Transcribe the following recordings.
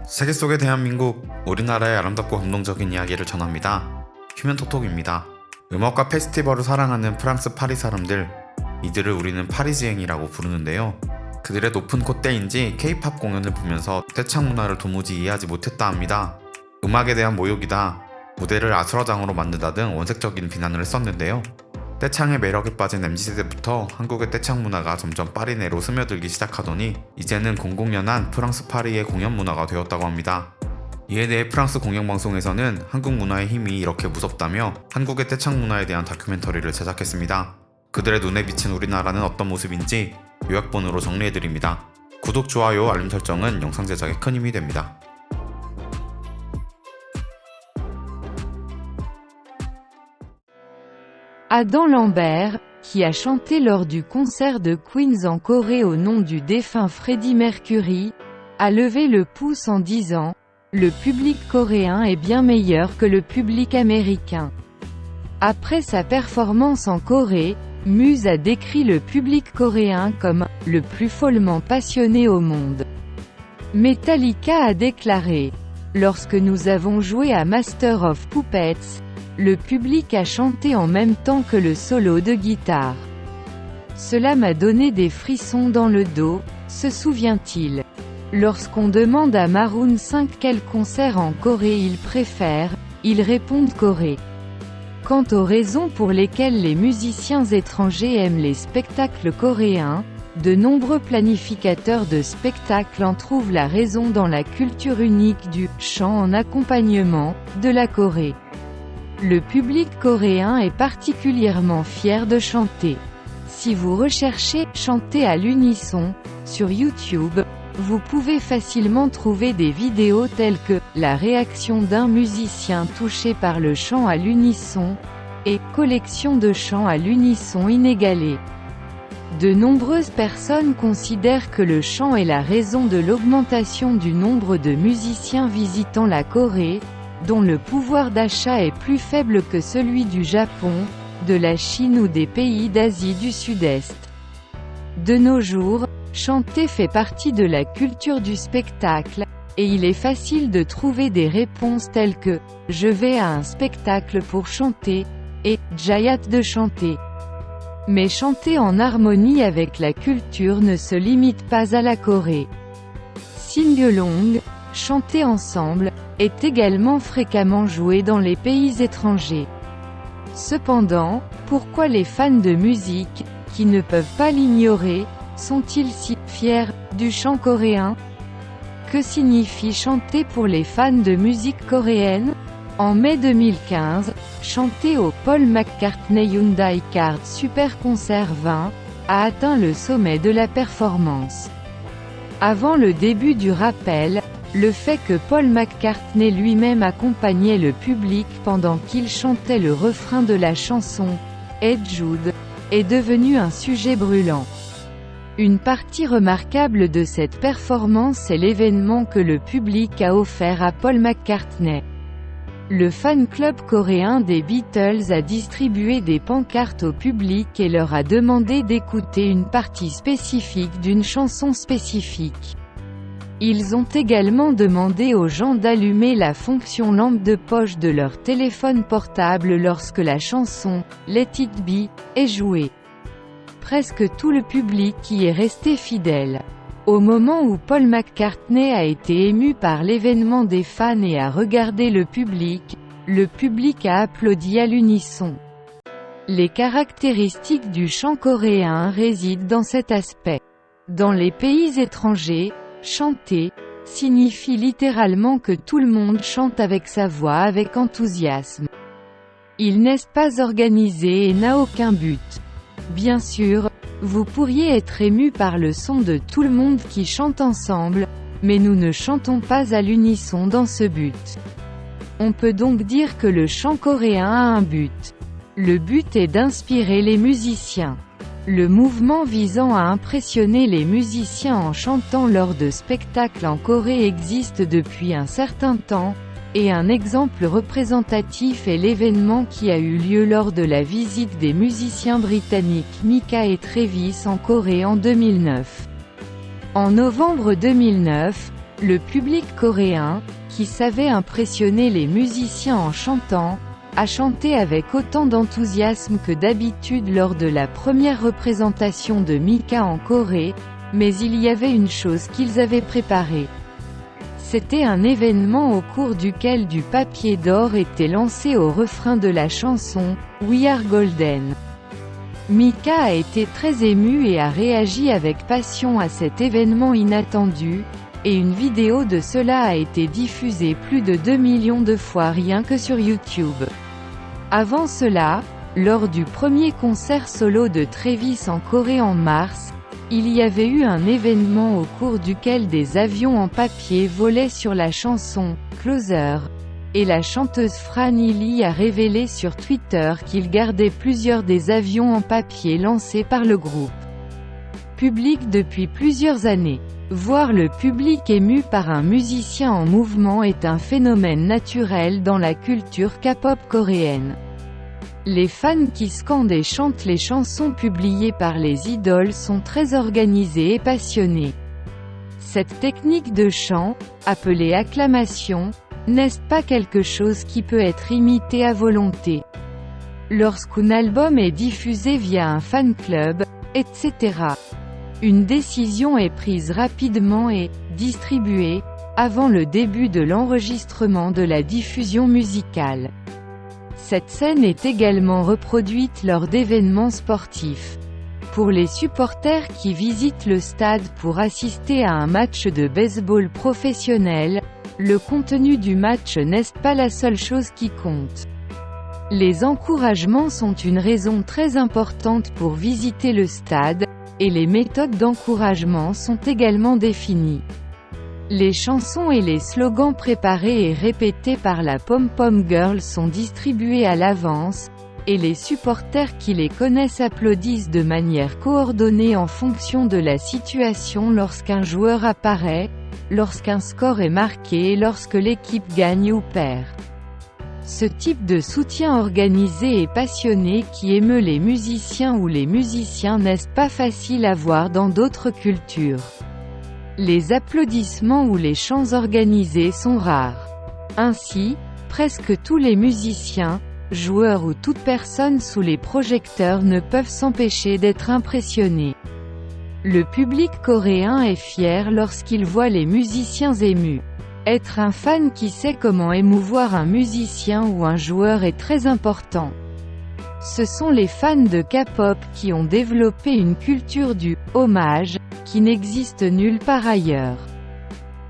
세계 속의 대한민국, 우리나라의 아름답고 감동적인 이야기를 전합니다. 휴면토톡입니다. 음악과 페스티벌을 사랑하는 프랑스 파리 사람들, 이들을 우리는 파리지앵이라고 부르는데요. 그들의 높은 콧대인지 K-팝 공연을 보면서 떼창 문화를 도무지 이해하지 못했다 합니다. 음악에 대한 모욕이다, 무대를 아수라장으로 만든다 등 원색적인 비난을 했었는데요. 떼창의 매력에 빠진 MZ세대부터 한국의 떼창 문화가 점점 파리 내로 스며들기 시작하더니 이제는 공공연한 프랑스 파리의 공연 문화가 되었다고 합니다. 이에 대해 프랑스 공영방송에서는 한국 문화의 힘이 이렇게 무섭다며 한국의 떼창 문화에 대한 다큐멘터리를 제작했습니다. 그들의 눈에 비친 우리나라는 어떤 모습인지 요약본으로 정리해드립니다. 구독, 좋아요, 알림 설정은 영상 제작에 큰 힘이 됩니다. Adam Lambert, qui a chanté lors du concert de Queens en Corée au nom du défunt Freddie Mercury, a levé le pouce en disant « Le public coréen est bien meilleur que le public américain ». Après sa performance en Corée, Muse a décrit le public coréen comme « le plus follement passionné au monde ». Metallica a déclaré « Lorsque nous avons joué à Master of Puppets, le public a chanté en même temps que le solo de guitare. Cela m'a donné des frissons dans le dos », se souvient-il. Lorsqu'on demande à Maroon 5 quel concert en Corée ils préfèrent, ils répondent Corée. Quant aux raisons pour lesquelles les musiciens étrangers aiment les spectacles coréens, de nombreux planificateurs de spectacles en trouvent la raison dans la culture unique du « chant en accompagnement » de la Corée. Le public coréen est particulièrement fier de chanter. Si vous recherchez « chanter à l'unisson » sur YouTube, vous pouvez facilement trouver des vidéos telles que « la réaction d'un musicien touché par le chant à l'unisson » et « collection de chants à l'unisson inégalée ». De nombreuses personnes considèrent que le chant est la raison de l'augmentation du nombre de musiciens visitant la Corée, dont le pouvoir d'achat est plus faible que celui du Japon, de la Chine ou des pays d'Asie du Sud-Est. De nos jours, chanter fait partie de la culture du spectacle, et il est facile de trouver des réponses telles que « je vais à un spectacle pour chanter » et « j'ai hâte de chanter ». Mais chanter en harmonie avec la culture ne se limite pas à la Corée. Sing-along, chanter ensemble, est également fréquemment joué dans les pays étrangers. Cependant, pourquoi les fans de musique, qui ne peuvent pas l'ignorer, sont-ils si fiers du chant coréen? Que signifie chanter pour les fans de musique coréenne? En mai 2015, chanter au Paul McCartney Hyundai Card Super Concert 20, a atteint le sommet de la performance. Avant le début du rappel, le fait que Paul McCartney lui-même accompagnait le public pendant qu'il chantait le refrain de la chanson « Hey Jude » est devenu un sujet brûlant. Une partie remarquable de cette performance est l'événement que le public a offert à Paul McCartney. Le fan club coréen des Beatles a distribué des pancartes au public et leur a demandé d'écouter une partie spécifique d'une chanson spécifique. Ils ont également demandé aux gens d'allumer la fonction lampe de poche de leur téléphone portable lorsque la chanson « Let It Be » est jouée. Presque tout le public y est resté fidèle. Au moment où Paul McCartney a été ému par l'événement des fans et a regardé le public a applaudi à l'unisson. Les caractéristiques du chant coréen résident dans cet aspect. Dans les pays étrangers, chanter signifie littéralement que tout le monde chante avec sa voix avec enthousiasme. Il n'est pas organisé et n'a aucun but. Bien sûr, vous pourriez être ému par le son de tout le monde qui chante ensemble, mais nous ne chantons pas à l'unisson dans ce but. On peut donc dire que le chant coréen a un but. Le but est d'inspirer les musiciens. Le mouvement visant à impressionner les musiciens en chantant lors de spectacles en Corée existe depuis un certain temps, et un exemple représentatif est l'événement qui a eu lieu lors de la visite des musiciens britanniques Mika et Travis en Corée en 2009. En novembre 2009, Le public coréen, qui savait impressionner les musiciens en chantant, a chanté avec autant d'enthousiasme que d'habitude lors de la première représentation de Mika en Corée, mais il y avait une chose qu'ils avaient préparée. C'était un événement au cours duquel du papier d'or était lancé au refrain de la chanson « We Are Golden ». Mika a été très ému et a réagi avec passion à cet événement inattendu, et une vidéo de cela a été diffusée plus de 2 millions de fois rien que sur YouTube. Avant cela, lors du premier concert solo de Travis en Corée en mars, il y avait eu un événement au cours duquel des avions en papier volaient sur la chanson « Closer », et la chanteuse Fran Lee a révélé sur Twitter qu'il gardait plusieurs des avions en papier lancés par le groupe. Public depuis plusieurs années. Voir le public ému par un musicien en mouvement est un phénomène naturel dans la culture K-pop coréenne. Les fans qui scandent et chantent les chansons publiées par les idoles sont très organisés et passionnés. Cette technique de chant, appelée acclamation, n'est pas quelque chose qui peut être imité à volonté. Lorsqu'un album est diffusé via un fan club, etc., une décision est prise rapidement et distribuée avant le début de l'enregistrement de la diffusion musicale. Cette scène est également reproduite lors d'événements sportifs. Pour les supporters qui visitent le stade pour assister à un match de baseball professionnel, le contenu du match n'est pas la seule chose qui compte. Les encouragements sont une raison très importante pour visiter le stade, et les méthodes d'encouragement sont également définies. Les chansons et les slogans préparés et répétés par la Pom-Pom Girl sont distribués à l'avance, et les supporters qui les connaissent applaudissent de manière coordonnée en fonction de la situation lorsqu'un joueur apparaît, lorsqu'un score est marqué et lorsque l'équipe gagne ou perd. Ce type de soutien organisé et passionné qui émeut les musiciens ou les musiciens n'est pas facile à voir dans d'autres cultures. Les applaudissements ou les chants organisés sont rares. Ainsi, presque tous les musiciens, joueurs ou toute personne sous les projecteurs ne peuvent s'empêcher d'être impressionnés. Le public coréen est fier lorsqu'il voit les musiciens émus. Être un fan qui sait comment émouvoir un musicien ou un joueur est très important. Ce sont les fans de K-pop qui ont développé une culture du « hommage » qui n'existe nulle part ailleurs.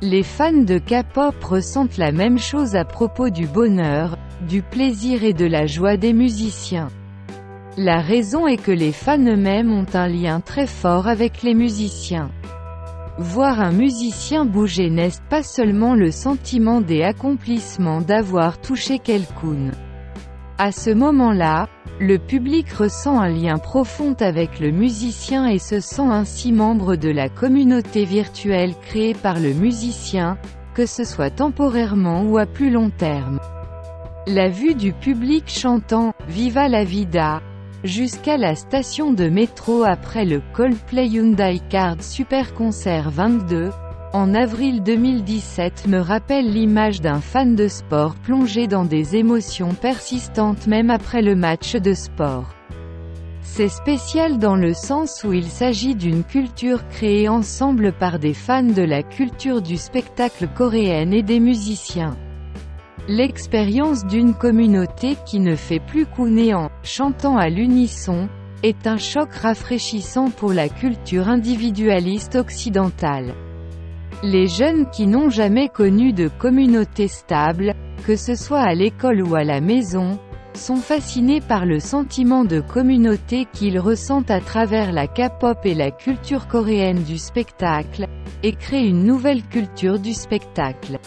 Les fans de K-pop ressentent la même chose à propos du bonheur, du plaisir et de la joie des musiciens. La raison est que les fans eux-mêmes ont un lien très fort avec les musiciens. Voir un musicien bouger n'est pas seulement le sentiment des accomplissements d'avoir touché quelqu'un. À ce moment-là, le public ressent un lien profond avec le musicien et se sent ainsi membre de la communauté virtuelle créée par le musicien, que ce soit temporairement ou à plus long terme. La vue du public chantant « Viva la vida » jusqu'à la station de métro après le Coldplay Hyundai Card Super Concert 22, en avril 2017 me rappelle l'image d'un fan de sport plongé dans des émotions persistantes même après le match de sport. C'est spécial dans le sens où il s'agit d'une culture créée ensemble par des fans de la culture du spectacle coréenne et des musiciens. L'expérience d'une communauté qui ne fait plus qu'une en chantant à l'unisson est un choc rafraîchissant pour la culture individualiste occidentale. Les jeunes qui n'ont jamais connu de communauté stable, que ce soit à l'école ou à la maison, sont fascinés par le sentiment de communauté qu'ils ressentent à travers la K-pop et la culture coréenne du spectacle, et créent une nouvelle culture du spectacle.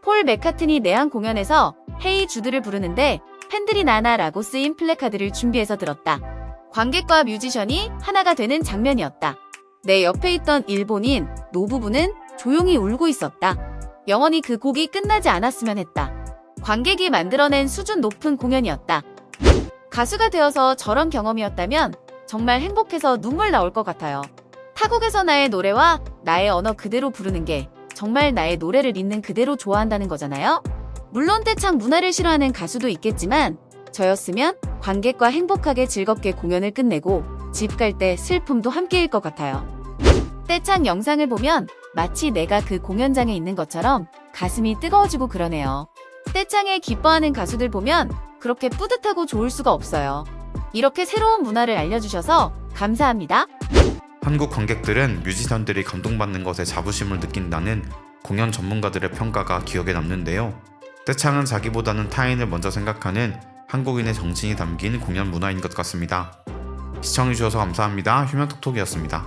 폴 맥카트니 내한 공연에서 헤이 주드를 부르는데 팬들이 나나라고 쓰인 플래카드를 준비해서 들었다. 관객과 뮤지션이 하나가 되는 장면이었다. 내 옆에 있던 일본인 노부부는 조용히 울고 있었다. 영원히 그 곡이 끝나지 않았으면 했다. 관객이 만들어낸 수준 높은 공연이었다. 가수가 되어서 저런 경험이었다면 정말 행복해서 눈물 나올 것 같아요. 타국에서 나의 노래와 나의 언어 그대로 부르는 게 정말 나의 노래를 있는 그대로 좋아한다는 거잖아요. 물론 떼창 문화를 싫어하는 가수도 있겠지만 저였으면 관객과 행복하게 즐겁게 공연을 끝내고 집 갈 때 슬픔도 함께일 것 같아요. 떼창 영상을 보면 마치 내가 그 공연장에 있는 것처럼 가슴이 뜨거워지고 그러네요. 떼창에 기뻐하는 가수들 보면 그렇게 뿌듯하고 좋을 수가 없어요. 이렇게 새로운 문화를 알려주셔서 감사합니다. 한국 관객들은 뮤지션들이 감동받는 것에 자부심을 느낀다는 공연 전문가들의 평가가 기억에 남는데요. 떼창은 자기보다는 타인을 먼저 생각하는 한국인의 정신이 담긴 공연 문화인 것 같습니다. 시청해주셔서 감사합니다. 휴면톡톡이었습니다.